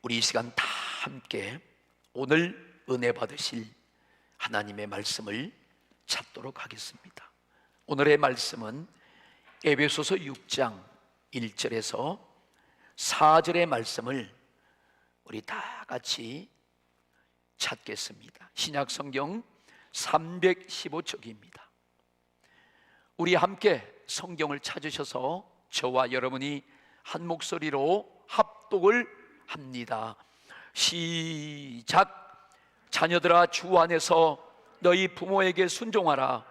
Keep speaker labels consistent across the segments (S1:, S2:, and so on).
S1: 우리 이 시간 다 함께 오늘 은혜 받으실 하나님의 말씀을 찾도록 하겠습니다. 오늘의 말씀은 에베소서 6장 1절에서 4절의 말씀을 우리 다 같이 찾겠습니다. 신약성경 315쪽입니다. 우리 함께 성경을 찾으셔서 저와 여러분이 한 목소리로 합독을 합니다. 시작. 자녀들아, 주 안에서 너희 부모에게 순종하라.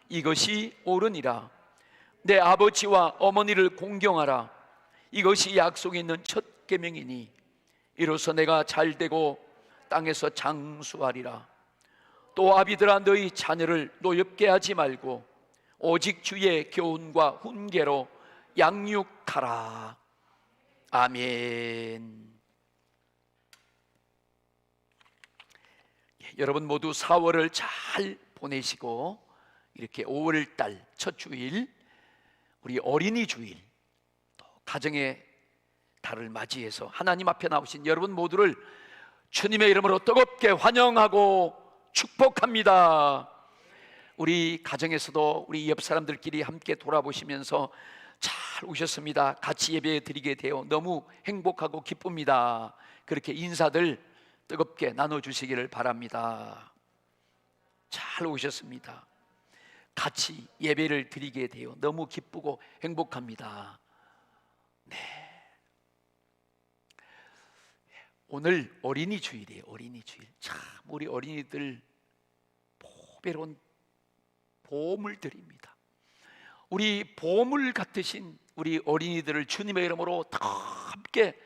S1: 이것이 옳으니라. 내 아버지와 어머니를 공경하라. 이것이 약속 있는 첫 계명이니 이로써 내가 잘되고 땅에서 장수하리라. 또 아비들아, 너희 자녀를 노엽게 하지 말고 오직 주의 교훈과 훈계로 양육하라. 아멘. 여러분 모두 4월을 잘 보내시고 이렇게 5월달 첫 주일, 우리 어린이 주일, 또 가정의 달을 맞이해서 하나님 앞에 나오신 여러분 모두를 주님의 이름으로 뜨겁게 환영하고 축복합니다. 우리 가정에서도 우리 옆 사람들끼리 함께 돌아보시면서 잘 오셨습니다, 같이 예배 드리게 되어 너무 행복하고 기쁩니다. 그렇게 인사들 뜨겁게 나눠주시기를 바랍니다. 잘 오셨습니다. 같이 예배를 드리게 되어 너무 기쁘고 행복합니다. 네. 오늘 어린이 주일이에요. 어린이 주일. 참 우리 어린이들 보배로운 보물들입니다. 우리 보물 같으신 우리 어린이들을 주님의 이름으로 다 함께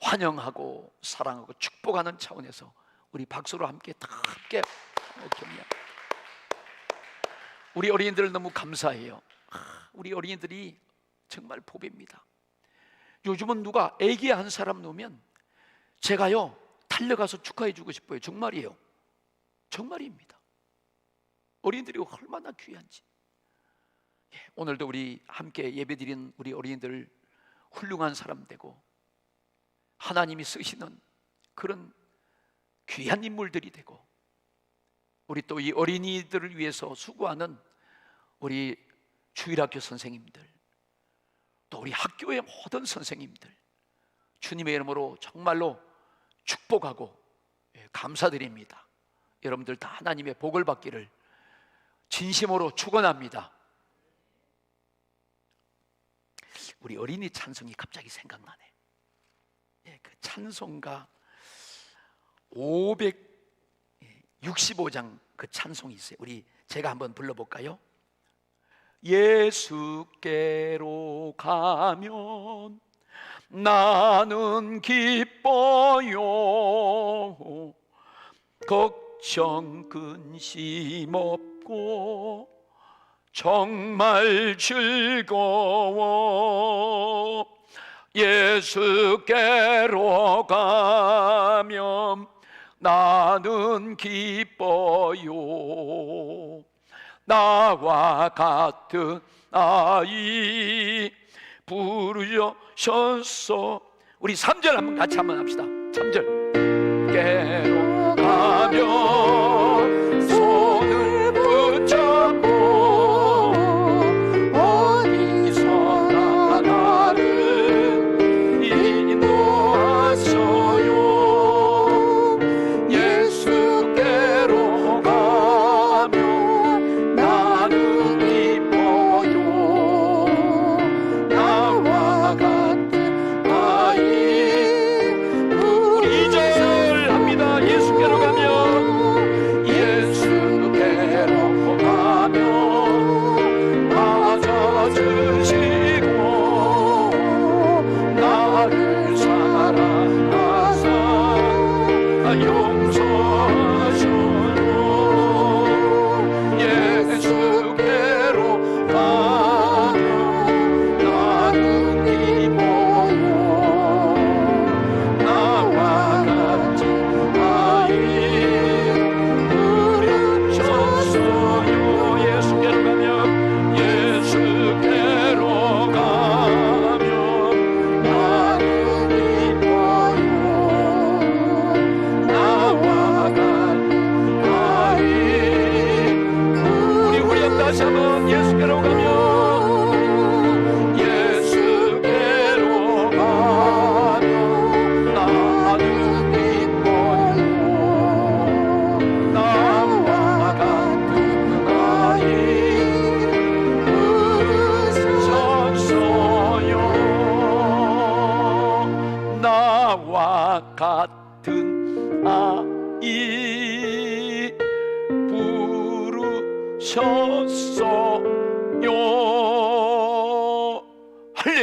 S1: 환영하고 사랑하고 축복하는 차원에서 우리 박수로 함께 다 함께 격려. 우리 어린이들 너무 감사해요. 우리 어린이들이 정말 보배입니다. 요즘은 누가 애기 한 사람 놓으면 제가요 달려가서 축하해 주고 싶어요. 정말이에요. 정말입니다. 어린이들이 얼마나 귀한지. 오늘도 우리 함께 예배드린 우리 어린이들 훌륭한 사람 되고 하나님이 쓰시는 그런 귀한 인물들이 되고, 우리 또 이 어린이들을 위해서 수고하는 우리 주일학교 선생님들, 또 우리 학교의 모든 선생님들, 주님의 이름으로 정말로 축복하고 감사드립니다. 여러분들 다 하나님의 복을 받기를 진심으로 축원합니다. 우리 어린이 찬송이 갑자기 생각나네. 그 찬송가 565장 그 찬송이 있어요. 우리 제가 한번 불러볼까요? 예수께로 가면 나는 기뻐요. 걱정 근심 없고 정말 즐거워. 예수께로 가면 나는 기뻐요. 나와 같은 아이 부르셔서, 우리 3절 한번 같이 한번 합시다. 3절. 깨로 가면 손을 붙잡고 어디서나 나를 인도하셔요. 예수께로 가면 나는 기뻐요. 나와 같은 아이. 우리 2절 합니다. 예수께로 가면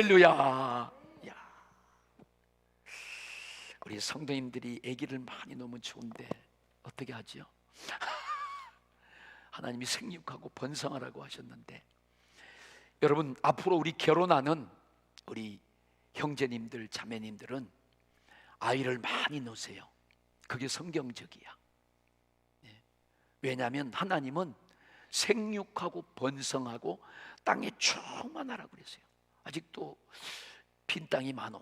S1: 할렐루야. 야, 우리 성도님들이 아기를 많이 놓으면 좋은데 어떻게 하지요? 하나님이 생육하고 번성하라고 하셨는데, 여러분 앞으로 우리 결혼하는 우리 형제님들 자매님들은 아이를 많이 놓으세요. 그게 성경적이야. 왜냐하면 하나님은 생육하고 번성하고 땅에 충만하라고 그랬어요. 아직도 빈 땅이 많어.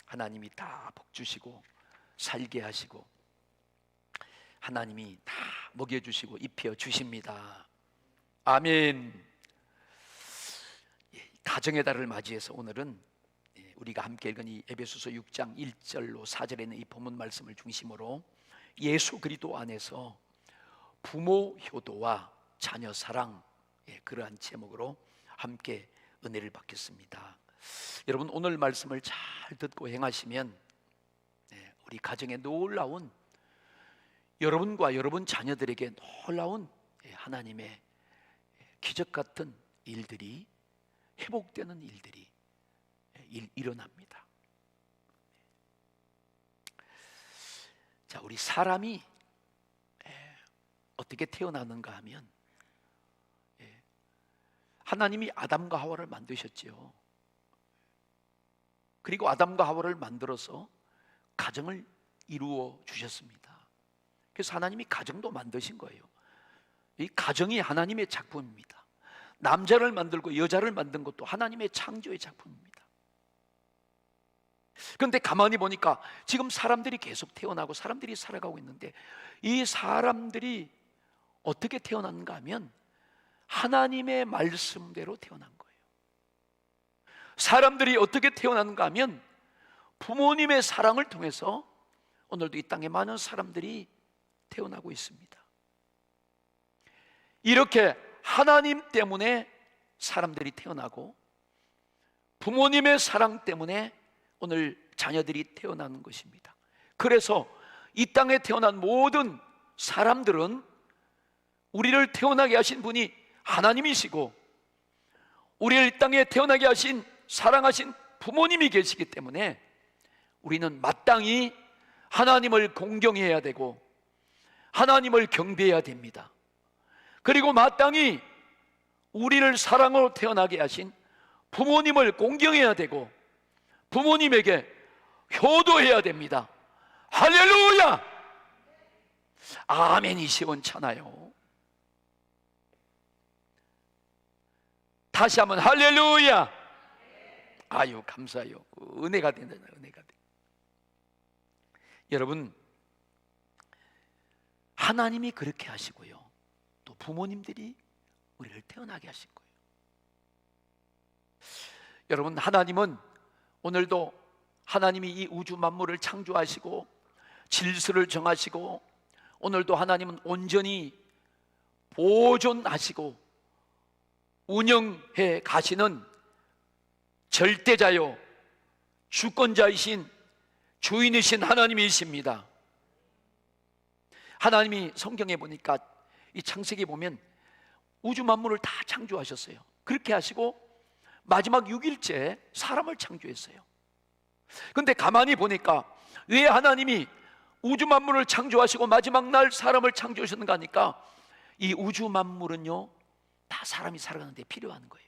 S1: 하나님이 다 복 주시고 살게 하시고 하나님이 다 먹여주시고 입혀 주십니다. 아멘. 가정의 달을 맞이해서 오늘은 우리가 함께 읽은 이 에베소서 6장 1절로 4절에 있는 이 본문 말씀을 중심으로 예수 그리스도 안에서 부모 효도와 자녀 사랑, 그러한 제목으로 함께 은혜를 받겠습니다. 여러분 오늘 말씀을 잘 듣고 행하시면 우리 가정에 놀라운, 여러분과 여러분 자녀들에게 놀라운 하나님의 기적 같은 일들이, 회복되는 일들이 일어납니다. 자, 우리 사람이 어떻게 태어나는가 하면 하나님이 아담과 하와를 만드셨지요. 그리고 아담과 하와를 만들어서 가정을 이루어 주셨습니다. 그래서 하나님이 가정도 만드신 거예요. 이 가정이 하나님의 작품입니다. 남자를 만들고 여자를 만든 것도 하나님의 창조의 작품입니다. 그런데 가만히 보니까 지금 사람들이 계속 태어나고 사람들이 살아가고 있는데, 이 사람들이 어떻게 태어났는가 하면 하나님의 말씀대로 태어난 거예요. 사람들이 어떻게 태어났는가 하면 부모님의 사랑을 통해서 오늘도 이 땅에 많은 사람들이 태어나고 있습니다. 이렇게 하나님 때문에 사람들이 태어나고 부모님의 사랑 때문에 오늘 자녀들이 태어나는 것입니다. 그래서 이 땅에 태어난 모든 사람들은 우리를 태어나게 하신 분이 하나님이시고, 우리를 이 땅에 태어나게 하신 사랑하신 부모님이 계시기 때문에 우리는 마땅히 하나님을 공경해야 되고 하나님을 경배해야 됩니다. 그리고 마땅히 우리를 사랑으로 태어나게 하신 부모님을 공경해야 되고 부모님에게 효도해야 됩니다. 할렐루야! 아멘이 시원찮아요. 다시 한번 할렐루야! 아유, 감사해요. 은혜가 되는, 은혜가 돼. 여러분, 하나님이 그렇게 하시고요, 또 부모님들이 우리를 태어나게 하신 거예요. 여러분, 하나님은 오늘도 하나님이 이 우주 만물을 창조하시고 질서를 정하시고, 오늘도 하나님은 온전히 보존하시고 운영해 가시는 절대자요 주권자이신 주인이신 하나님이십니다. 하나님이 성경에 보니까 이 창세기 보면 우주 만물을 다 창조하셨어요. 그렇게 하시고 마지막 6일째 사람을 창조했어요. 그런데 가만히 보니까 왜 하나님이 우주 만물을 창조하시고 마지막 날 사람을 창조하셨는가 하니까, 이 우주 만물은요 다 사람이 살아가는데 필요한 거예요.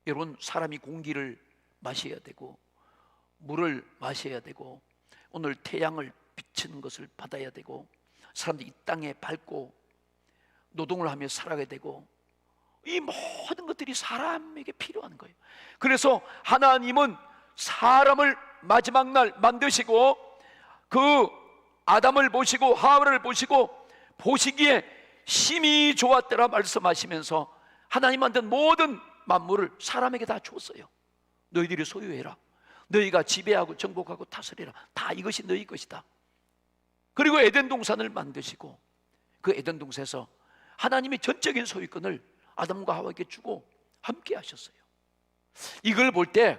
S1: 여러분, 사람이 공기를 마셔야 되고 물을 마셔야 되고 오늘 태양을 비치는 것을 받아야 되고, 사람들이 이 땅에 밟고 노동을 하며 살아가야 되고, 이 모든 것들이 사람에게 필요한 거예요. 그래서 하나님은 사람을 마지막 날 만드시고 그 아담을 보시고 하와를 보시고 보시기에 심히 좋았더라 말씀하시면서 하나님 만든 모든 만물을 사람에게 다 줬어요. 너희들이 소유해라. 너희가 지배하고 정복하고 다스리라. 다 이것이 너희 것이다. 그리고 에덴 동산을 만드시고 그 에덴 동산에서 하나님이 전적인 소유권을 아담과 하와에게 주고 함께 하셨어요. 이걸 볼 때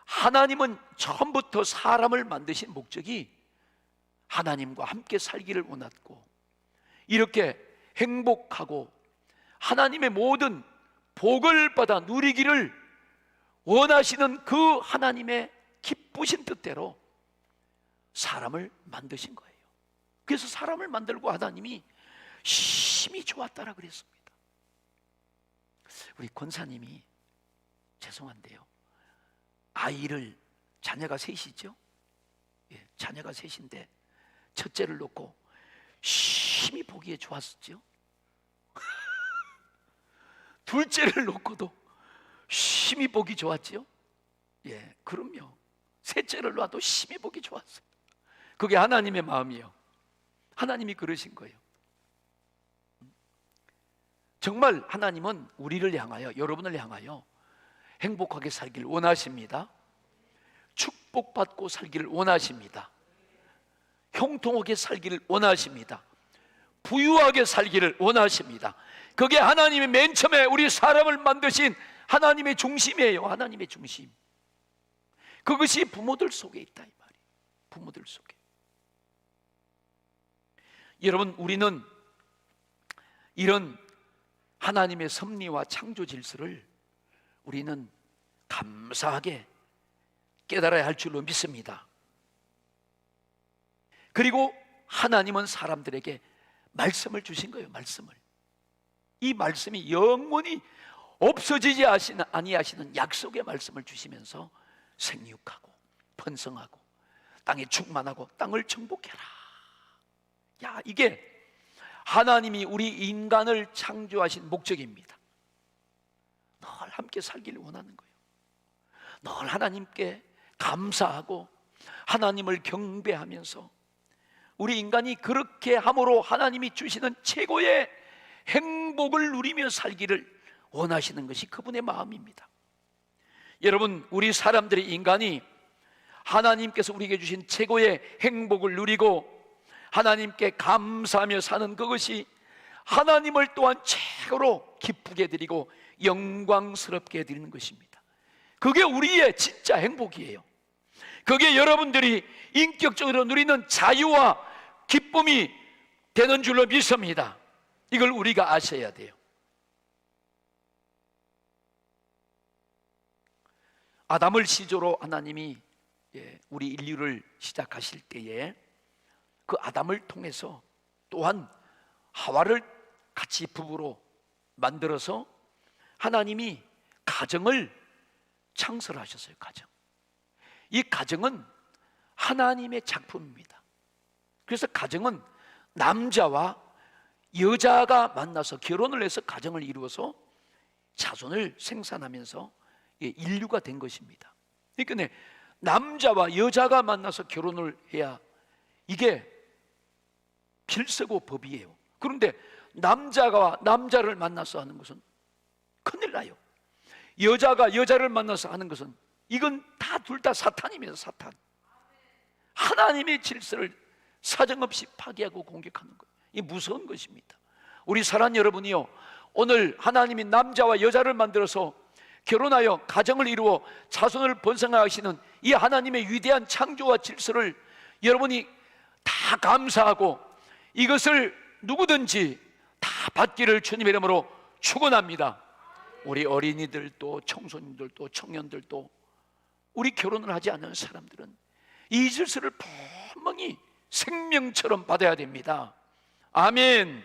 S1: 하나님은 처음부터 사람을 만드신 목적이 하나님과 함께 살기를 원했고, 이렇게 행복하고 하나님의 모든 복을 받아 누리기를 원하시는 그 하나님의 기쁘신 뜻대로 사람을 만드신 거예요. 그래서 사람을 만들고 하나님이 심히 좋았다라 그랬습니다. 우리 권사님이 죄송한데요, 아이를, 자녀가 셋이죠. 예, 자녀가 셋인데 첫째를 놓고 심히 보기에 좋았었죠. 둘째를 놓고도 심히 보기 좋았죠. 예, 그럼요. 셋째를 놔도 심히 보기 좋았어요. 그게 하나님의 마음이에요. 하나님이 그러신 거예요. 정말 하나님은 우리를 향하여, 여러분을 향하여 행복하게 살기를 원하십니다. 축복받고 살기를 원하십니다. 형통하게 살기를 원하십니다. 부유하게 살기를 원하십니다. 그게 하나님이 맨 처음에 우리 사람을 만드신 하나님의 중심이에요. 하나님의 중심. 그것이 부모들 속에 있다 이 말이에요. 부모들 속에. 여러분, 우리는 이런 하나님의 섭리와 창조 질서를 우리는 감사하게 깨달아야 할 줄로 믿습니다. 그리고 하나님은 사람들에게 말씀을 주신 거예요. 말씀을. 이 말씀이 영원히 없어지지 아니하시는 약속의 말씀을 주시면서 생육하고 번성하고 땅에 충만하고 땅을 정복해라. 야, 이게 하나님이 우리 인간을 창조하신 목적입니다. 늘 함께 살기를 원하는 거예요. 늘 하나님께 감사하고 하나님을 경배하면서 우리 인간이 그렇게 함으로 하나님이 주시는 최고의 행복을 누리며 살기를 원하시는 것이 그분의 마음입니다. 여러분, 우리 사람들이, 인간이 하나님께서 우리에게 주신 최고의 행복을 누리고 하나님께 감사하며 사는 그것이 하나님을 또한 최고로 기쁘게 드리고 영광스럽게 드리는 것입니다. 그게 우리의 진짜 행복이에요. 그게 여러분들이 인격적으로 누리는 자유와 기쁨이 되는 줄로 믿습니다. 이걸 우리가 아셔야 돼요. 아담을 시조로 하나님이 우리 인류를 시작하실 때에 그 아담을 통해서 또한 하와를 같이 부부로 만들어서 하나님이 가정을 창설하셨어요. 가정. 이 가정은 하나님의 작품입니다. 그래서 가정은 남자와 여자가 만나서 결혼을 해서 가정을 이루어서 자손을 생산하면서 인류가 된 것입니다. 그러니까 남자와 여자가 만나서 결혼을 해야 이게 필수고 법이에요. 그런데 남자가 남자를 만나서 하는 것은 큰일 나요. 여자가 여자를 만나서 하는 것은 이건 다 둘 다 사탄입니다. 사탄. 하나님의 질서를 사정없이 파괴하고 공격하는 거예요. 이 무서운 것입니다. 우리 사랑 여러분이요, 오늘 하나님이 남자와 여자를 만들어서 결혼하여 가정을 이루어 자손을 번성하시는 이 하나님의 위대한 창조와 질서를 여러분이 다 감사하고 이것을 누구든지 다 받기를 주님의 이름으로 축원합니다. 우리 어린이들도 청소년들도 청년들도 우리 결혼을 하지 않은 사람들은 이 질서를 분명히 생명처럼 받아야 됩니다. 아멘.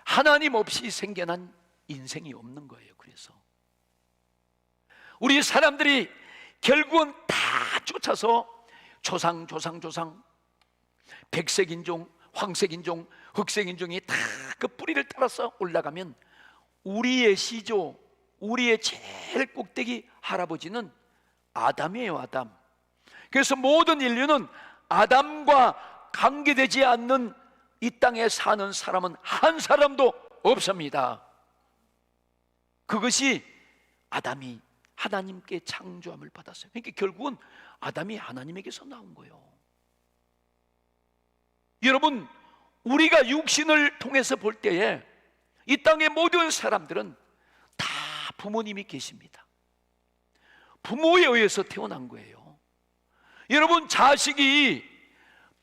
S1: 하나님 없이 생겨난 인생이 없는 거예요. 그래서 우리 사람들이 결국은 다 쫓아서 조상 백색인종, 황색인종, 흑색인종이 다 그 뿌리를 따라서 올라가면 우리의 시조, 우리의 제일 꼭대기 할아버지는 아담이에요. 아담. 그래서 모든 인류는 아담과 관계되지 않는 이 땅에 사는 사람은 한 사람도 없습니다. 그것이 아담이 하나님께 창조함을 받았어요. 그러니까 결국은 아담이 하나님에게서 나온 거예요. 여러분, 우리가 육신을 통해서 볼 때에 이 땅의 모든 사람들은 다 부모님이 계십니다. 부모에 의해서 태어난 거예요. 여러분, 자식이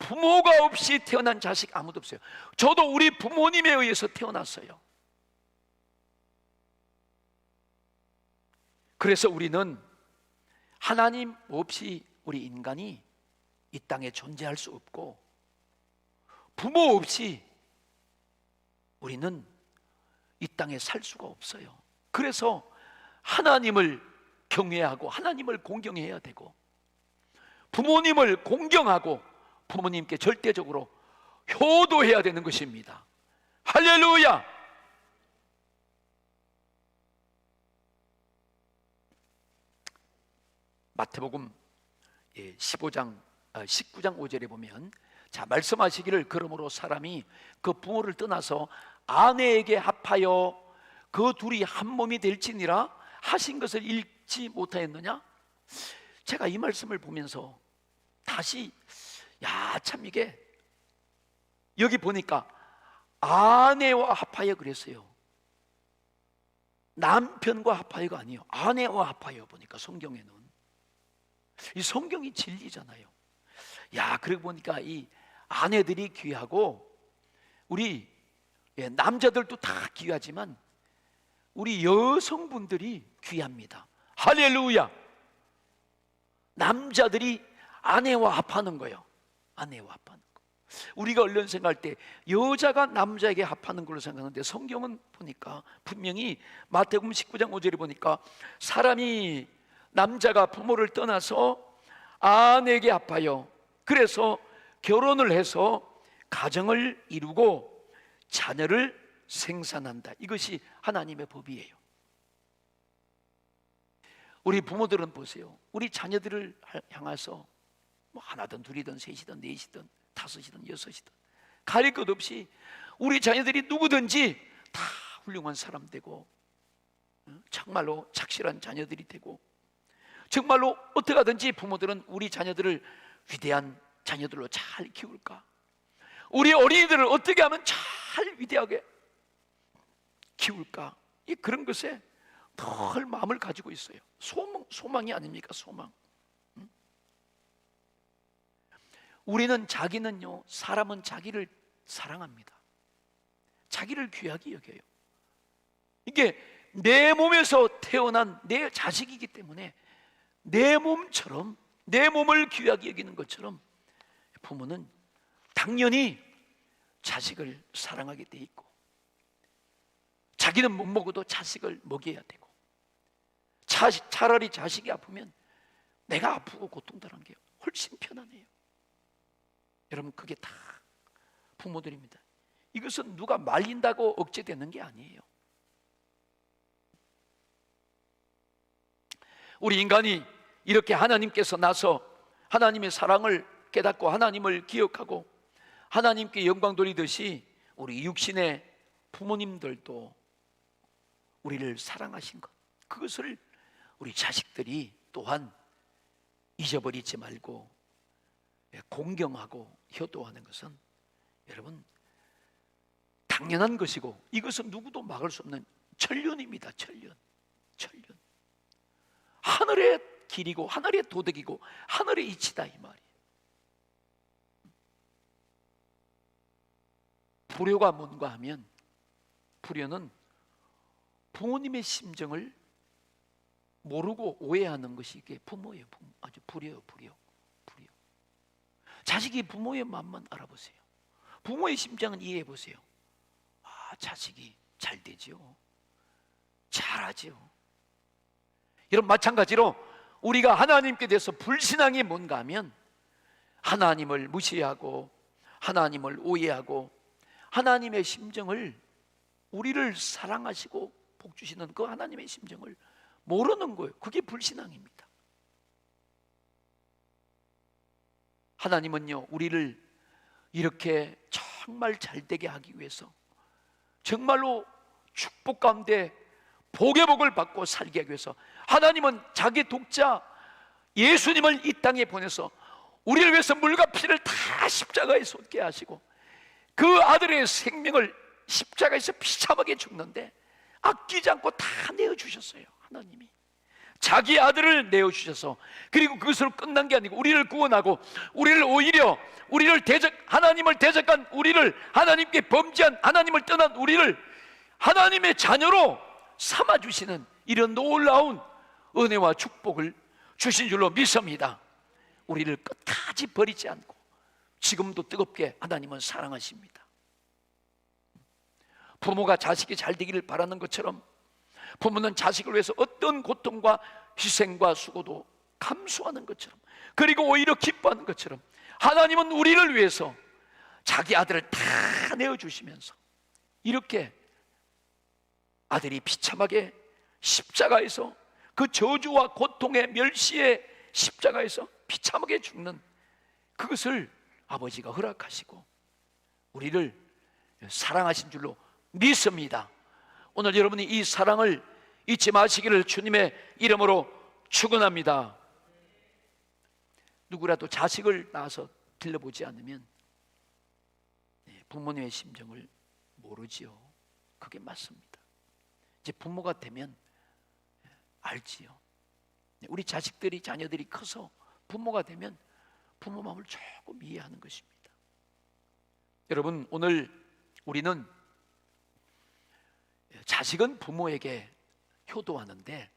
S1: 부모가 없이 태어난 자식 아무도 없어요. 저도 우리 부모님에 의해서 태어났어요. 그래서 우리는 하나님 없이 우리 인간이 이 땅에 존재할 수 없고, 부모 없이 우리는 이 땅에 살 수가 없어요. 그래서 하나님을 경외하고 하나님을 공경해야 되고, 부모님을 공경하고 부모님께 절대적으로 효도해야 되는 것입니다. 할렐루야! 마태복음 19장 5절에 보면, 자, 말씀하시기를 그러므로 사람이 그 부모를 떠나서 아내에게 합하여 그 둘이 한 몸이 될지니라 하신 것을 읽지 못하였느냐? 제가 이 말씀을 보면서 다시 참 이게, 여기 보니까 아내와 합하여 그랬어요. 남편과 합하여가 아니에요. 아내와 합하여. 보니까 성경에는 이 성경이 진리잖아요. 그러고 보니까 이 아내들이 귀하고 우리 남자들도 다 귀하지만 우리 여성분들이 귀합니다. 할렐루야! 남자들이 아내와 합하는 거예요. 아내와 합하는 거. 우리가 얼른 생각할 때 여자가 남자에게 합하는 걸로 생각하는데, 성경은 보니까 분명히 마태복음 19장 5절에 보니까 사람이, 남자가 부모를 떠나서 아내에게 합하여, 그래서 결혼을 해서 가정을 이루고 자녀를 생산한다. 이것이 하나님의 법이에요. 우리 부모들은 보세요. 우리 자녀들을 향해서 하나든 둘이든 셋이든 넷이든 다섯이든 여섯이든 가릴 것 없이 우리 자녀들이 누구든지 다 훌륭한 사람 되고, 정말로 착실한 자녀들이 되고, 정말로 어떻게 하든지 부모들은 우리 자녀들을 위대한 자녀들로 잘 키울까, 우리 어린이들을 어떻게 하면 잘 위대하게 키울까, 그런 것에 늘 마음을 가지고 있어요. 소망이 아닙니까? 소망. 우리는, 자기는요, 사람은 자기를 사랑합니다. 자기를 귀하게 여겨요. 이게 내 몸에서 태어난 내 자식이기 때문에 내 몸처럼, 내 몸을 귀하게 여기는 것처럼 부모는 당연히 자식을 사랑하게 돼 있고, 자기는 못 먹어도 자식을 먹여야 되고, 차라리 자식이 아프면 내가 아프고 고통당하는 게 훨씬 편하네요. 여러분, 그게 다 부모들입니다. 이것은 누가 말린다고 억제되는 게 아니에요. 우리 인간이 이렇게 하나님께서 나서 하나님의 사랑을 깨닫고 하나님을 기억하고 하나님께 영광 돌리듯이 우리 육신의 부모님들도 우리를 사랑하신 것, 그것을 우리 자식들이 또한 잊어버리지 말고 공경하고 효도하는 것은, 여러분, 당연한 것이고, 이것은 누구도 막을 수 없는 천륜입니다. 천륜. 하늘의 길이고 하늘의 도덕이고 하늘의 이치다, 이 말이에요. 불효가 뭔가 하면, 불효는 부모님의 심정을 모르고 오해하는 것이 이게 부모예요. 아주 불효. 자식이 부모의 마음만 알아보세요. 부모의 심장은 이해해 보세요. 자식이 잘 되죠, 잘하죠. 여러분, 마찬가지로 우리가 하나님께 대해서 불신앙이 뭔가 하면, 하나님을 무시하고 하나님을 오해하고 하나님의 심정을, 우리를 사랑하시고 복 주시는 그 하나님의 심정을 모르는 거예요. 그게 불신앙입니다. 하나님은요, 우리를 이렇게 정말 잘되게 하기 위해서, 정말로 축복 가운데 복의 복을 받고 살게 하기 위해서, 하나님은 자기 독자 예수님을 이 땅에 보내서 우리를 위해서 물과 피를 다 십자가에 쏟게 하시고, 그 아들의 생명을 십자가에서 비참하게 죽는데 아끼지 않고 다 내어주셨어요. 하나님이 자기 아들을 내어주셔서, 그리고 그것으로 끝난 게 아니고 우리를 구원하고 우리를 오히려 하나님을 대적한 우리를, 하나님께 범죄한, 하나님을 떠난 우리를 하나님의 자녀로 삼아주시는 이런 놀라운 은혜와 축복을 주신 줄로 믿습니다. 우리를 끝까지 버리지 않고 지금도 뜨겁게 하나님은 사랑하십니다. 부모가 자식이 잘 되기를 바라는 것처럼 부모는 자식을 위해서 어떤 고통과 희생과 수고도 감수하는 것처럼, 그리고 오히려 기뻐하는 것처럼 하나님은 우리를 위해서 자기 아들을 다 내어주시면서 이렇게 아들이 비참하게 십자가에서, 그 저주와 고통의 멸시의 십자가에서 비참하게 죽는 그것을 아버지가 허락하시고 우리를 사랑하신 줄로 믿습니다. 오늘 여러분이 이 사랑을 잊지 마시기를 주님의 이름으로 축원합니다. 누구라도 자식을 낳아서 들려보지 않으면 부모님의 심정을 모르지요. 그게 맞습니다. 이제 부모가 되면 알지요. 우리 자식들이, 자녀들이 커서 부모가 되면 부모 마음을 조금 이해하는 것입니다. 여러분, 오늘 우리는 자식은 부모에게 효도하는데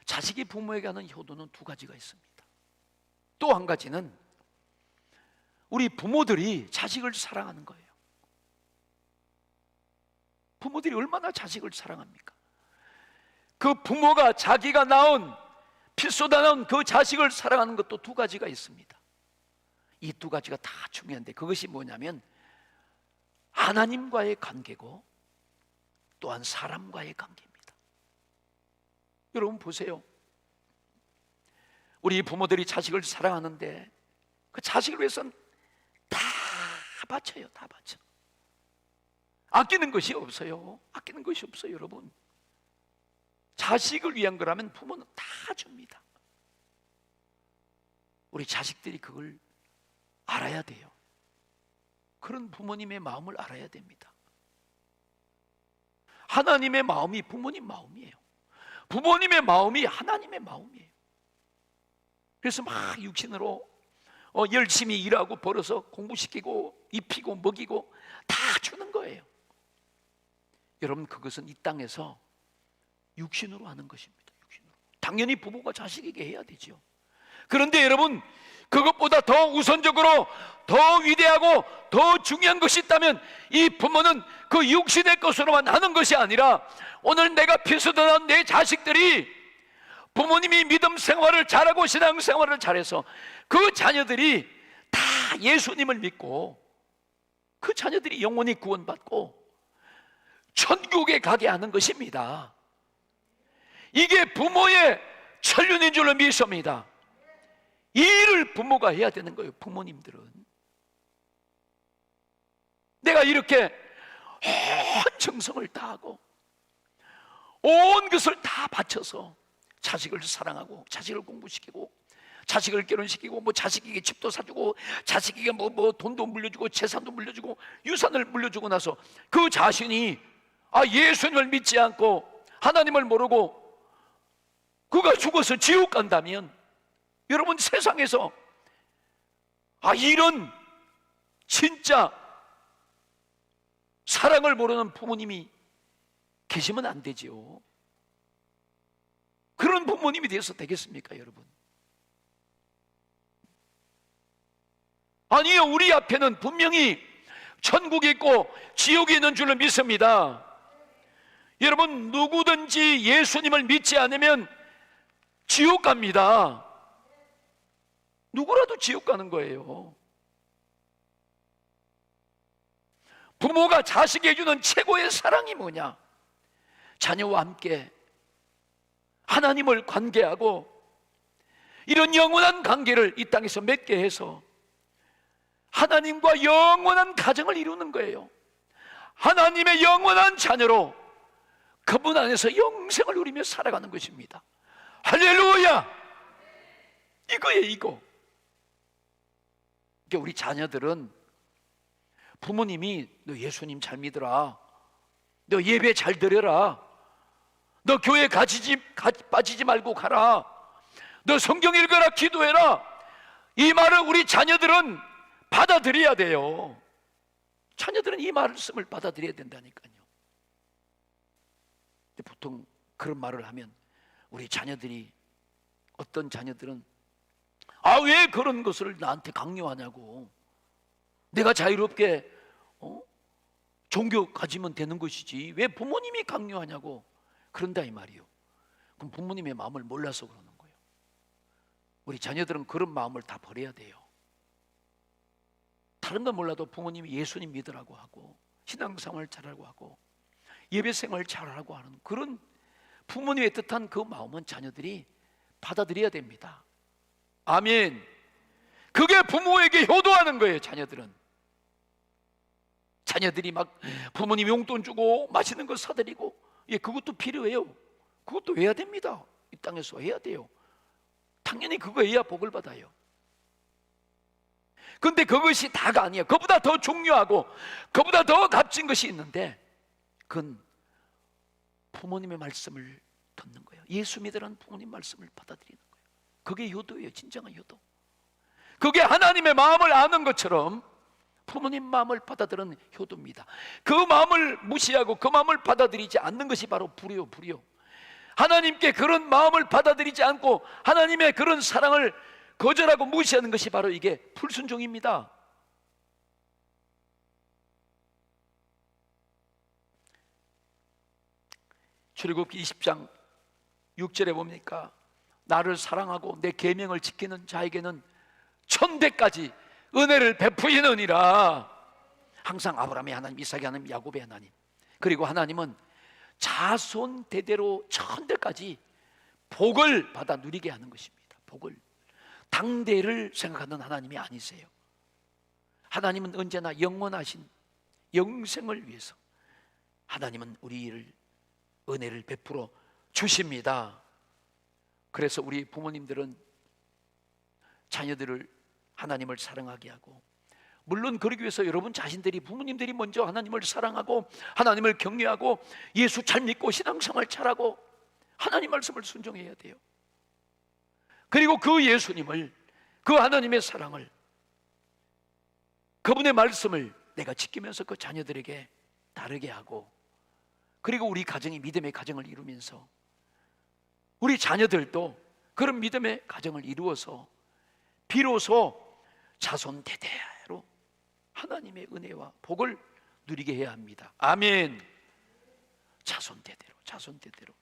S1: 자식이 부모에게 하는 효도는 두 가지가 있습니다. 또 한 가지는 우리 부모들이 자식을 사랑하는 거예요. 부모들이 얼마나 자식을 사랑합니까? 그 부모가 자기가 낳은, 피 쏟아놓은 그 자식을 사랑하는 것도 두 가지가 있습니다. 이 두 가지가 다 중요한데 그것이 뭐냐면 하나님과의 관계고 또한 사람과의 관계입니다. 여러분 보세요. 우리 부모들이 자식을 사랑하는데 그 자식을 위해서는 다 바쳐요. 다 바쳐. 아끼는 것이 없어요. 아끼는 것이 없어요. 여러분, 자식을 위한 거라면 부모는 다 줍니다. 우리 자식들이 그걸 알아야 돼요. 그런 부모님의 마음을 알아야 됩니다. 하나님의 마음이 부모님 마음이에요. 부모님의 마음이 하나님의 마음이에요. 그래서 막 육신으로 열심히 일하고 벌어서 공부시키고 입히고 먹이고 다 주는 거예요. 여러분, 그것은 이 땅에서 육신으로 하는 것입니다. 육신으로. 당연히 부모가 자식에게 해야 되죠. 그런데 여러분, 그것보다 더 우선적으로 더 위대하고 더 중요한 것이 있다면 이 부모는 그 육신의 것으로만 하는 것이 아니라 오늘 내가 피서던 내 자식들이 부모님이 믿음 생활을 잘하고 신앙 생활을 잘해서 그 자녀들이 다 예수님을 믿고 그 자녀들이 영원히 구원받고 천국에 가게 하는 것입니다. 이게 부모의 천륜인 줄로 믿습니다. 이 일을 부모가 해야 되는 거예요. 부모님들은 내가 이렇게 온 정성을 다하고 온 것을 다 바쳐서 자식을 사랑하고 자식을 공부시키고 자식을 결혼시키고 뭐 자식에게 집도 사주고 자식에게 뭐 돈도 물려주고 재산도 물려주고 유산을 물려주고 나서 그 자신이 예수님을 믿지 않고 하나님을 모르고 그가 죽어서 지옥 간다면 여러분, 세상에서 이런 진짜 사랑을 모르는 부모님이 계시면 안 되지요. 그런 부모님이 되어서 되겠습니까, 여러분? 아니요, 우리 앞에는 분명히 천국이 있고 지옥이 있는 줄로 믿습니다. 여러분, 누구든지 예수님을 믿지 않으면 지옥 갑니다. 누구라도 지옥 가는 거예요. 부모가 자식에게 주는 최고의 사랑이 뭐냐? 자녀와 함께 하나님을 관계하고 이런 영원한 관계를 이 땅에서 맺게 해서 하나님과 영원한 가정을 이루는 거예요. 하나님의 영원한 자녀로 그분 안에서 영생을 누리며 살아가는 것입니다. 할렐루야! 이거예요, 이거. 그러니까 우리 자녀들은 부모님이 너 예수님 잘 믿어라, 너 예배 잘 드려라, 너 교회 빠지지 말고 가라. 너 성경 읽어라, 기도해라. 이 말을 우리 자녀들은 받아들여야 돼요. 자녀들은 이 말씀을 받아들여야 된다니까요. 근데 보통 그런 말을 하면 우리 자녀들이, 어떤 자녀들은 왜 그런 것을 나한테 강요하냐고. 내가 자유롭게 종교 가지면 되는 것이지 왜 부모님이 강요하냐고 그런다 이 말이요. 그럼 부모님의 마음을 몰라서 그러는 거예요. 우리 자녀들은 그런 마음을 다 버려야 돼요. 다른 건 몰라도 부모님이 예수님 믿으라고 하고 신앙생활 잘하고 하고 예배생활 잘하라고 하는 그런 부모님의 뜻한 그 마음은 자녀들이 받아들여야 됩니다. 아멘. 그게 부모에게 효도하는 거예요. 자녀들이 막 부모님 용돈 주고 맛있는 거 사드리고, 그것도 필요해요. 그것도 해야 됩니다. 이 땅에서 해야 돼요. 당연히 그거 해야 복을 받아요. 근데 그것이 다가 아니에요. 그보다 더 중요하고 그보다 더 값진 것이 있는데, 그건 부모님의 말씀을 듣는 거예요. 예수 믿으라는 부모님 말씀을 받아들이는 거예요. 그게 효도예요. 진정한 효도. 그게 하나님의 마음을 아는 것처럼 부모님 마음을 받아들이는 효도입니다. 그 마음을 무시하고 그 마음을 받아들이지 않는 것이 바로 불이요. 하나님께 그런 마음을 받아들이지 않고 하나님의 그런 사랑을 거절하고 무시하는 것이 바로 이게 불순종입니다. 출애굽기 20장 6절에 보니까 나를 사랑하고 내 계명을 지키는 자에게는 천대까지 은혜를 베푸시느니라. 항상 아브라함의 하나님, 이삭의 하나님, 야곱의 하나님, 그리고 하나님은 자손 대대로 천대까지 복을 받아 누리게 하는 것입니다. 복을. 당대를 생각하는 하나님이 아니세요. 하나님은 언제나 영원하신 영생을 위해서 하나님은 우리를 은혜를 베풀어 주십니다. 그래서 우리 부모님들은 자녀들을 하나님을 사랑하게 하고, 물론 그러기 위해서 여러분 자신들이, 부모님들이 먼저 하나님을 사랑하고 하나님을 경외하고 예수 잘 믿고 신앙생활 잘하고 하나님 말씀을 순종해야 돼요. 그리고 그 예수님을, 그 하나님의 사랑을, 그분의 말씀을 내가 지키면서 그 자녀들에게 다르게 하고, 그리고 우리 가정이 믿음의 가정을 이루면서 우리 자녀들도 그런 믿음의 가정을 이루어서 비로소 자손 대대로 하나님의 은혜와 복을 누리게 해야 합니다. 아멘. 자손 대대로.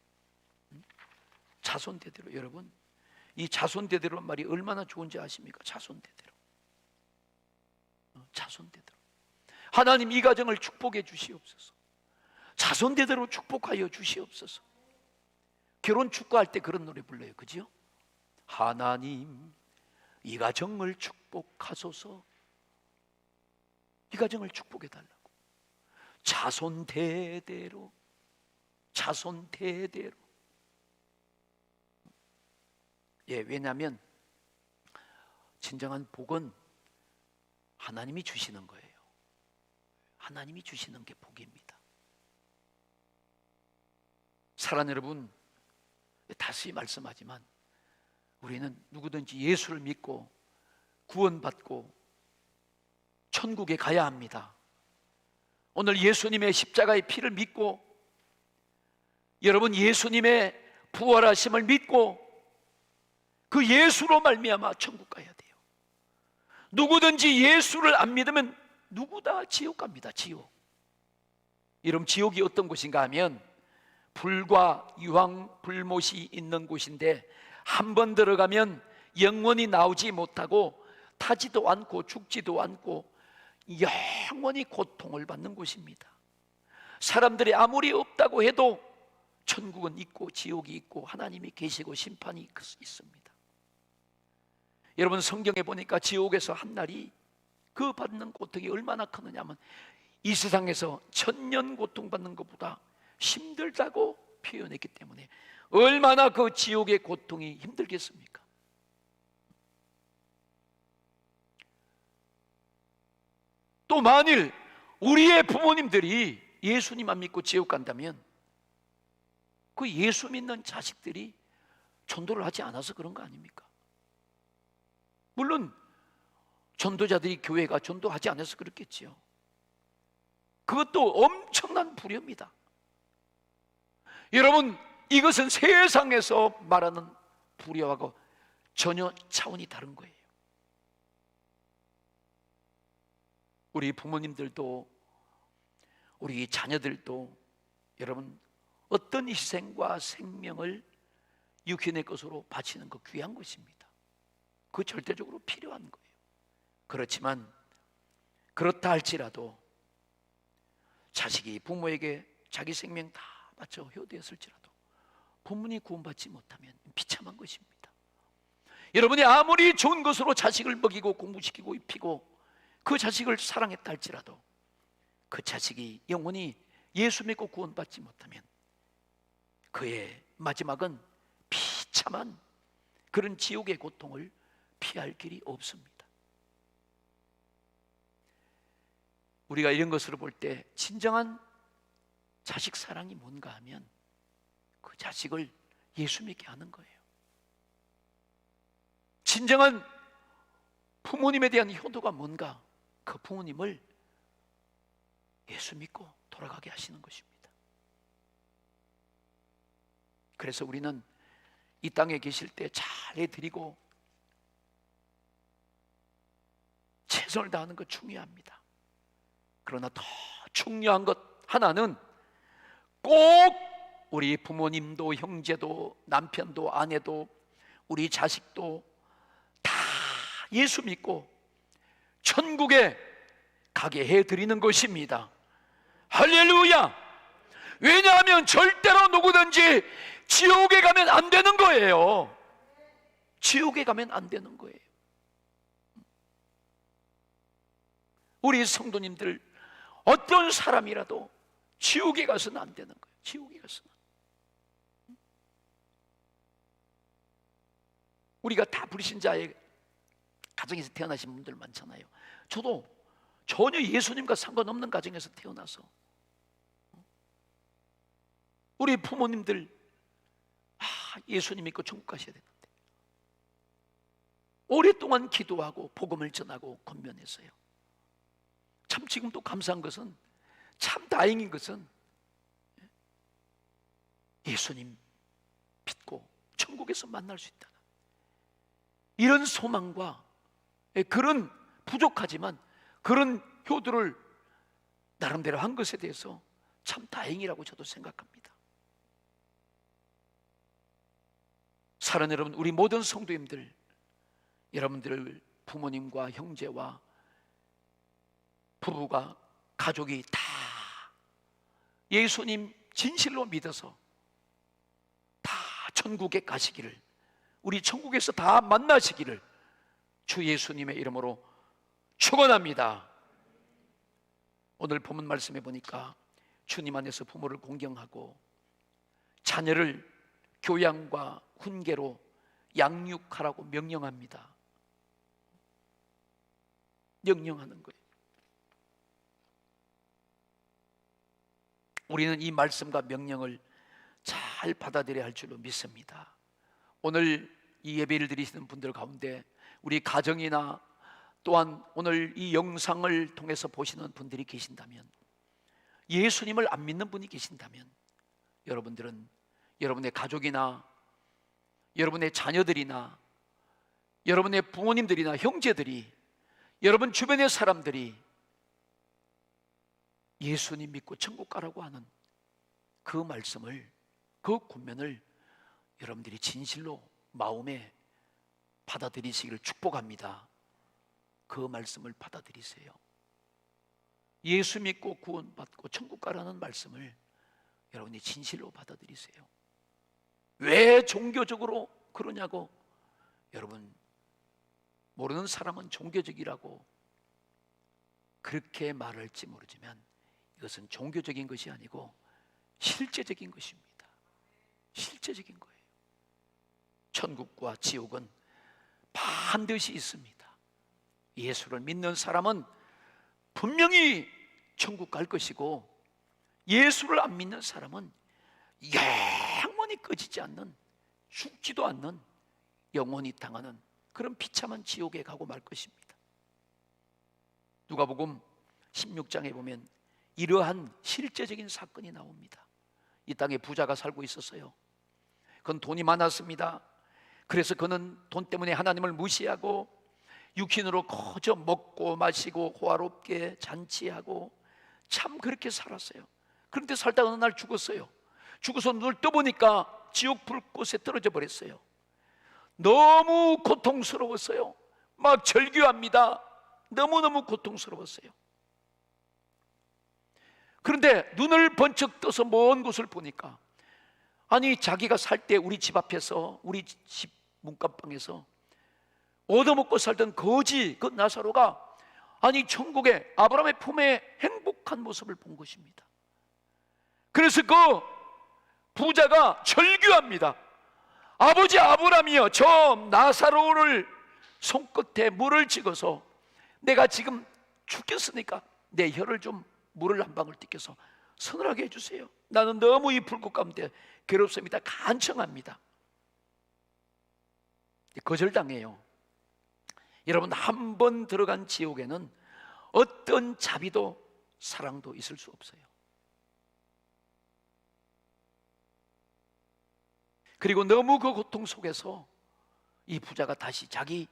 S1: 여러분, 이 자손 대대로란 말이 얼마나 좋은지 아십니까? 자손 대대로. 하나님 이 가정을 축복해 주시옵소서. 자손 대대로 축복하여 주시옵소서. 결혼 축구할 때 그런 노래 불러요. 그지요? 하나님 이 가정을 축복하소서. 이 가정을 축복해 달라고. 자손 대대로. 왜냐하면 진정한 복은 하나님이 주시는 거예요. 하나님이 주시는 게 복입니다. 사랑하는 여러분, 다시 말씀하지만 우리는 누구든지 예수를 믿고 구원받고 천국에 가야 합니다. 오늘 예수님의 십자가의 피를 믿고, 여러분 예수님의 부활하심을 믿고 그 예수로 말미암아 천국 가야 돼요. 누구든지 예수를 안 믿으면 누구 다 지옥 갑니다. 지옥. 여러분, 지옥이 어떤 곳인가 하면 불과 유황 불못이 있는 곳인데 한 번 들어가면 영원히 나오지 못하고 타지도 않고 죽지도 않고 영원히 고통을 받는 곳입니다. 사람들이 아무리 없다고 해도 천국은 있고 지옥이 있고 하나님이 계시고 심판이 있습니다. 여러분, 성경에 보니까 지옥에서 한 날이 그 받는 고통이 얼마나 크느냐 하면 이 세상에서 1000년 고통받는 것보다 힘들다고 표현했기 때문에 얼마나 그 지옥의 고통이 힘들겠습니까? 또 만일 우리의 부모님들이 예수님 안 믿고 지옥 간다면 그 예수 믿는 자식들이 전도를 하지 않아서 그런 거 아닙니까? 물론 전도자들이 교회가 전도하지 않아서 그렇겠지요. 그것도 엄청난 불효입니다. 여러분, 이것은 세상에서 말하는 불효하고 전혀 차원이 다른 거예요. 우리 부모님들도 우리 자녀들도 여러분 어떤 희생과 생명을 육신의 것으로 바치는 거 귀한 것입니다. 그거 절대적으로 필요한 거예요. 그렇지만 그렇다 할지라도 자식이 부모에게 자기 생명 다 바쳐 효도했을지라도 부모님이 구원받지 못하면 비참한 것입니다. 여러분이 아무리 좋은 것으로 자식을 먹이고 공부시키고 입히고 그 자식을 사랑했다 할지라도 그 자식이 영원히 예수 믿고 구원받지 못하면 그의 마지막은 비참한 그런 지옥의 고통을 피할 길이 없습니다. 우리가 이런 것을 볼 때 진정한 자식 사랑이 뭔가 하면 그 자식을 예수 믿게 하는 거예요. 진정한 부모님에 대한 효도가 뭔가, 그 부모님을 예수 믿고 돌아가게 하시는 것입니다. 그래서 우리는 이 땅에 계실 때 잘해드리고 최선을 다하는 것 중요합니다. 그러나 더 중요한 것 하나는 꼭 우리 부모님도 형제도 남편도 아내도 우리 자식도 다 예수 믿고 천국에 가게 해드리는 것입니다. 할렐루야! 왜냐하면 절대로 누구든지 지옥에 가면 안 되는 거예요. 지옥에 가면 안 되는 거예요. 우리 성도님들 어떤 사람이라도 지옥에 가서는 안 되는 거예요. 지옥에 가서는. 우리가 다 불신자의 가정에서 태어나신 분들 많잖아요. 저도 전혀 예수님과 상관없는 가정에서 태어나서 우리 부모님들 예수님 믿고 천국 가셔야 되는데 오랫동안 기도하고 복음을 전하고 권면했어요. 참 지금도 감사한 것은, 참 다행인 것은 예수님 믿고 천국에서 만날 수 있다는 이런 소망과 그런 부족하지만 그런 효도를 나름대로 한 것에 대해서 참 다행이라고 저도 생각합니다. 사랑하는 여러분, 우리 모든 성도님들, 여러분들 부모님과 형제와 부부가 가족이 다 예수님 진실로 믿어서 다 천국에 가시기를, 우리 천국에서 다 만나시기를 주 예수님의 이름으로 축원합니다. 오늘 본문 말씀에 보니까 주님 안에서 부모를 공경하고 자녀를 교양과 훈계로 양육하라고 명령합니다. 명령하는 거예요. 우리는 이 말씀과 명령을 잘 받아들여야 할 줄로 믿습니다. 오늘 이 예배를 드리시는 분들 가운데 우리 가정이나 또한 오늘 이 영상을 통해서 보시는 분들이 계신다면, 예수님을 안 믿는 분이 계신다면, 여러분들은 여러분의 가족이나 여러분의 자녀들이나 여러분의 부모님들이나 형제들이, 여러분 주변의 사람들이 예수님 믿고 천국 가라고 하는 그 말씀을, 그 권면을 여러분들이 진실로 마음에 받아들이시기를 축복합니다. 그 말씀을 받아들이세요. 예수 믿고 구원받고 천국 가라는 말씀을 여러분이 진실로 받아들이세요. 왜 종교적으로 그러냐고, 여러분 모르는 사람은 종교적이라고 그렇게 말할지 모르지만 이것은 종교적인 것이 아니고 실제적인 것입니다. 실제적인 거예요. 천국과 지옥은 반드시 있습니다. 예수를 믿는 사람은 분명히 천국 갈 것이고, 예수를 안 믿는 사람은 꺼지지 않는, 죽지도 않는, 영원히 당하는 그런 비참한 지옥에 가고 말 것입니다. 누가복음 16장에 보면 이러한 실제적인 사건이 나옵니다. 이 땅에 부자가 살고 있었어요. 그건 돈이 많았습니다. 그래서 그는 돈 때문에 하나님을 무시하고 육신으로 거저 먹고 마시고 호화롭게 잔치하고 참 그렇게 살았어요. 그런데 살다가 어느 날 죽었어요. 죽어서 눈을 떠보니까 지옥 불꽃에 떨어져 버렸어요. 너무 고통스러웠어요. 막 절규합니다. 너무너무 고통스러웠어요. 그런데 눈을 번쩍 떠서 먼 곳을 보니까, 아니 자기가 살 때 우리 집 앞에서, 우리 집 문간방에서 얻어먹고 살던 거지 그 나사로가 아니 천국의 아브라함의 품에 행복한 모습을 본 것입니다. 그래서 그 부자가 절규합니다. 아버지 아브라함이여, 저 나사로를 손끝에 물을 찍어서 내가 지금 죽겠으니까 내 혀를 좀 물을 한 방울 띠껴서 서늘하게 해주세요. 나는 너무 이 불꽃 가운데 괴롭습니다. 간청합니다. 거절당해요. 여러분, 한 번 들어간 지옥에는 어떤 자비도 사랑도 있을 수 없어요. 그리고 너무 그 고통 속에서 이 부자가 다시 자기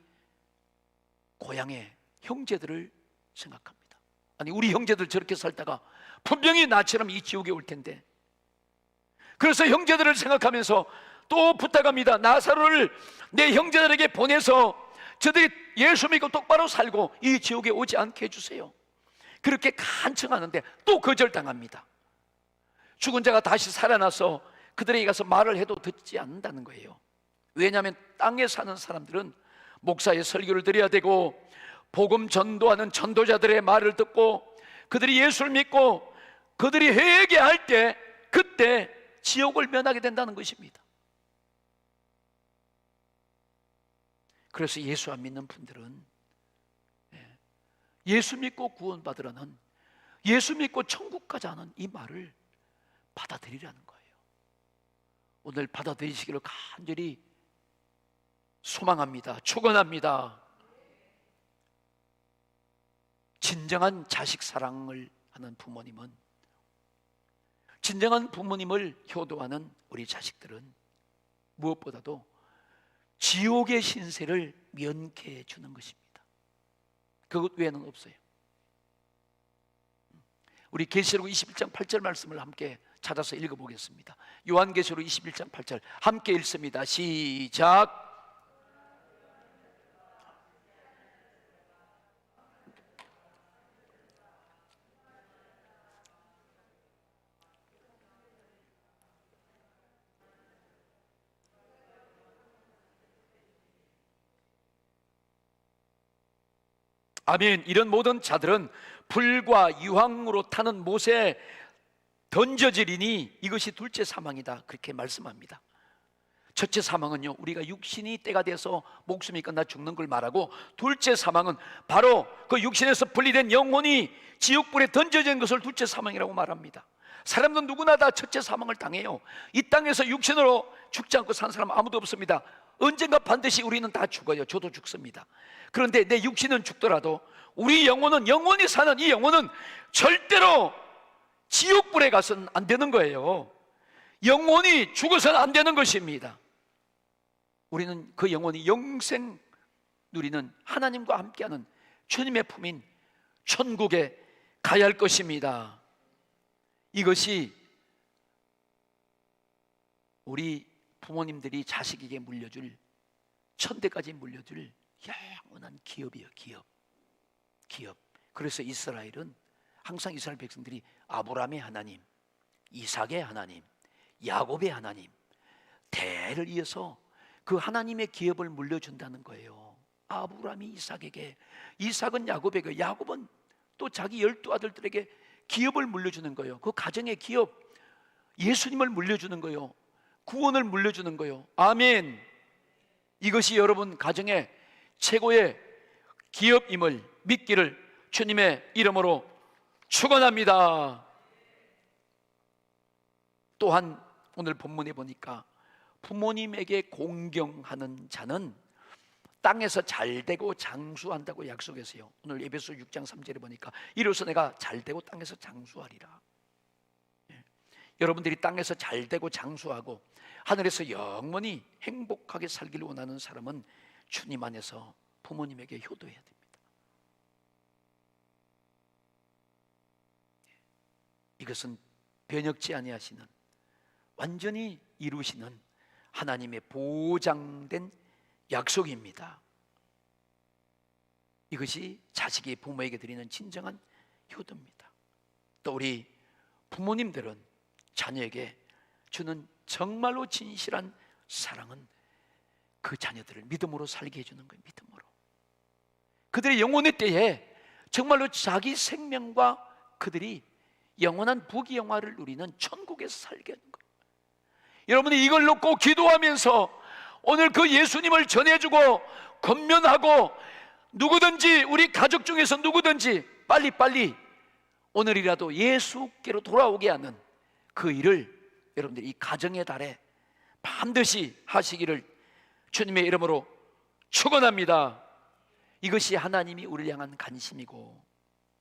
S1: 고향의 형제들을 생각합니다. 아니 우리 형제들 저렇게 살다가 분명히 나처럼 이 지옥에 올 텐데, 그래서 형제들을 생각하면서 또 부탁합니다. 나사로를 내 형제들에게 보내서 저들이 예수 믿고 똑바로 살고 이 지옥에 오지 않게 해주세요. 그렇게 간청하는데 또 거절당합니다. 죽은 자가 다시 살아나서 그들에게 가서 말을 해도 듣지 않는다는 거예요. 왜냐하면 땅에 사는 사람들은 목사의 설교를 드려야 되고 복음 전도하는 전도자들의 말을 듣고 그들이 예수를 믿고 그들이 회개할 때 그때 지옥을 면하게 된다는 것입니다. 그래서 예수 안 믿는 분들은 예수 믿고 구원받으라는, 예수 믿고 천국 가자는 이 말을 받아들이라는 거예요. 오늘 받아들이시기를 간절히 소망합니다. 축원합니다. 진정한 자식 사랑을 하는 부모님은, 진정한 부모님을 효도하는 우리 자식들은 무엇보다도 지옥의 신세를 면케해 주는 것입니다. 그것 외에는 없어요. 우리 계시록 21장 8절 말씀을 함께 찾아서 읽어보겠습니다. 요한계시록 21장 8절 함께 읽습니다. 시작. 아멘. 이런 모든 자들은 불과 유황으로 타는 못에 던져지리니 이것이 둘째 사망이다, 그렇게 말씀합니다. 첫째 사망은요, 우리가 육신이 때가 돼서 목숨이 끝나 죽는 걸 말하고, 둘째 사망은 바로 그 육신에서 분리된 영혼이 지옥불에 던져진 것을 둘째 사망이라고 말합니다. 사람들은 누구나 다 첫째 사망을 당해요. 이 땅에서 육신으로 죽지 않고 산 사람 아무도 없습니다. 언젠가 반드시 우리는 다 죽어요. 저도 죽습니다. 그런데 내 육신은 죽더라도 우리 영혼은, 영원히 사는 이 영혼은 절대로 지옥불에 가서는 안 되는 거예요. 영혼이 죽어서는 안 되는 것입니다. 우리는 그 영혼이 영생 누리는 하나님과 함께하는 주님의 품인 천국에 가야 할 것입니다. 이것이 우리 부모님들이 자식에게 물려줄, 천대까지 물려줄 영원한 기업이에요. 기업. 그래서 이스라엘은 항상 이스라엘 백성들이 아브라함의 하나님, 이삭의 하나님, 야곱의 하나님, 대를 이어서 그 하나님의 기업을 물려준다는 거예요. 아브라함이 이삭에게, 이삭은 야곱에게, 야곱은 또 자기 12 아들들에게 기업을 물려주는 거예요. 그 가정의 기업, 예수님을 물려주는 거예요. 구원을 물려주는 거예요. 아멘. 이것이 여러분 가정의 최고의 기업임을 믿기를 주님의 이름으로 축원합니다. 또한 오늘 본문에 보니까 부모님에게 공경하는 자는 땅에서 잘되고 장수한다고 약속했어요. 오늘 에베소 6장 3절에 보니까 이로써 내가 잘되고 땅에서 장수하리라. 여러분들이 땅에서 잘되고 장수하고 하늘에서 영원히 행복하게 살기를 원하는 사람은 주님 안에서 부모님에게 효도해야 됩니다. 이것은 변혁지 아니하시는, 완전히 이루시는 하나님의 보장된 약속입니다. 이것이 자식이 부모에게 드리는 진정한 효도입니다. 또 우리 부모님들은 자녀에게 주는 정말로 진실한 사랑은 그 자녀들을 믿음으로 살게 해주는 거예요. 믿음으로. 그들의 영혼의 때에 정말로 자기 생명과 그들이 영원한 부귀영화를 누리는 천국에서 살게 하는 거예요. 여러분이 이걸 놓고 기도하면서 오늘 그 예수님을 전해주고 권면하고 누구든지 우리 가족 중에서 누구든지 빨리빨리 오늘이라도 예수께로 돌아오게 하는 그 일을 여러분들이 이 가정의 달에 반드시 하시기를 주님의 이름으로 축원합니다. 이것이 하나님이 우리를 향한 관심이고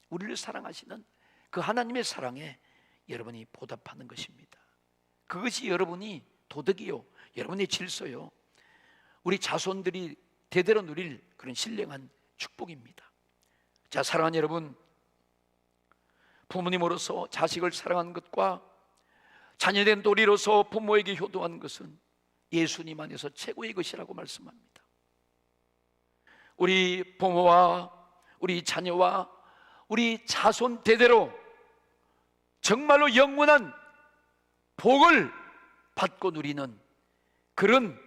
S1: 우리를 사랑하시는 그 하나님의 사랑에 여러분이 보답하는 것입니다. 그것이 여러분이 도덕이요, 여러분의 질서요, 우리 자손들이 대대로 누릴 그런 신령한 축복입니다. 자, 사랑하는 여러분, 부모님으로서 자식을 사랑하는 것과 자녀된 도리로서 부모에게 효도하는 것은 예수님 안에서 최고의 것이라고 말씀합니다. 우리 부모와 우리 자녀와 우리 자손 대대로 정말로 영원한 복을 받고 누리는 그런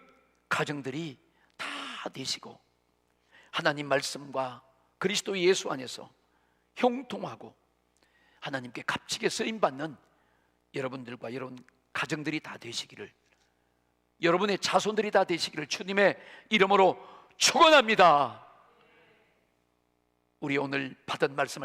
S1: 가정들이 다 되시고 하나님 말씀과 그리스도 예수 안에서 형통하고 하나님께 값지게 쓰임받는 여러분들과 여러분 가정들이 다 되시기를, 여러분의 자손들이 다 되시기를 주님의 이름으로 축원합니다. 우리 오늘 받은 말씀을